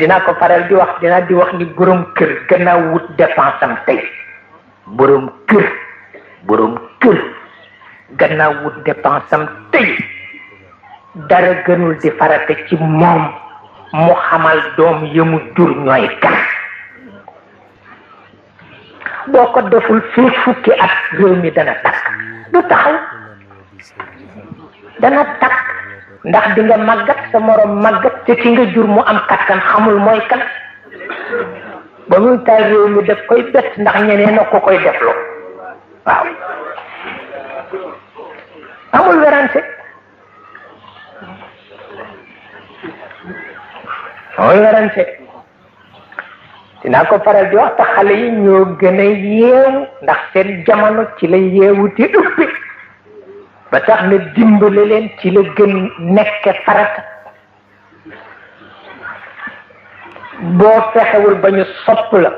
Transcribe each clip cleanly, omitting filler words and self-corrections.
dinaa ko faral di wax ni borom kër gannaaw wut dépense am tey borom kër gannaaw wut dépense am tey dara gënul di farate ci moom mu xamal doom yëmu jur ñooy kan boo ko deful fii fukki at réew mi dana takk du taxaw dana takk ndax di nga màggat sa morom màggat te ki nga jur mu am kattan xamul mooy kan ba muy taal réew mi daf koy bett ndax ñeneen a ko koy defloo waaw amul werante dinaa ko faral di wax te xale yi ñoo gën a yeewu ndax seen jamono ci la yeewu te ëppi ba tax na dimbale leen ci la gën nekke farata boo fexewul ba ñu sopp la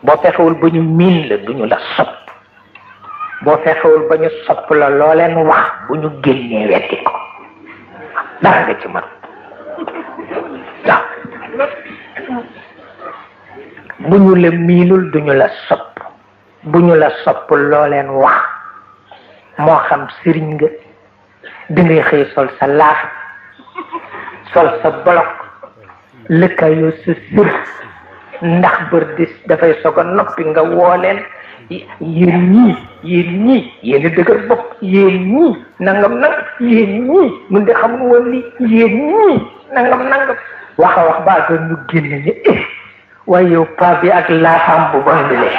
boo fexewul ba ñu miin la duñu la sopp boo fexewul ba ñu sopp la loo leen wax bu ñu génnee weddi ko dara nga ci mën waaw bu ñu la miinul duñu la sopp bu ñu la sopp loo leen wax moo xam sëriñ nga dangay xëy sol sa laaf sol sa bolok lëkkaayoo sa sër ndax bër di dafay soog a noppi nga woo leen yéen ñii yéen a dëgër bopp yéen ñii nangam yéen ñii mun de xam woon ni yéen ñii nangam wax a wax baa doon ñu génn ni waaye yow paa bi ak laafaam bu bon bi lee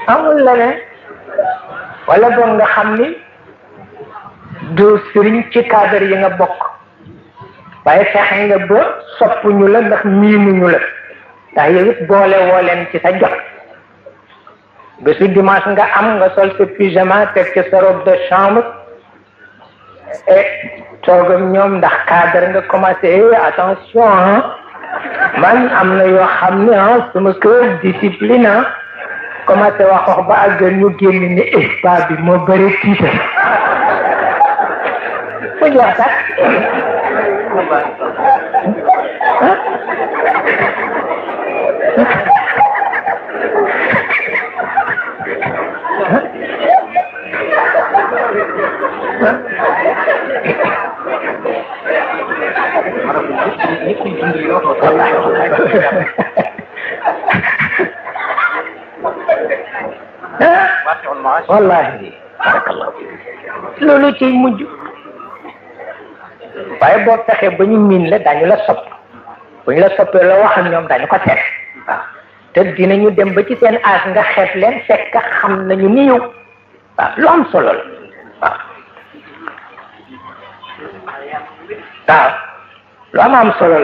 amul leneen wala boog nga xam ni doo sëriñ ci cadre yi nga bokk waaye fexe nga ba soppuñu la ndax miinuñu la ndax yow it boole woo leen ci sa jot bésu dimanche nga am nga sol sa pyjama teg ci sa robe de chambre et toogam ñoom ndax cadre nga commencé attention man am na yoo xam ne sama kër discipline commencé wax ba àgg ñu génn ni pas bi moo bëri tiital fu ñu wax sax wallahi barakallahu loolu ciy mujj waaye boo fexee ba ñu miin la dañu la sopp bu ñu la soppee la wax ak ñoom dañu ko seet waaw te dinañu dem ba ci seen aas nga xeeb leen fekk xam nañu ni yow waaw lu am solo la waaw lu am solo la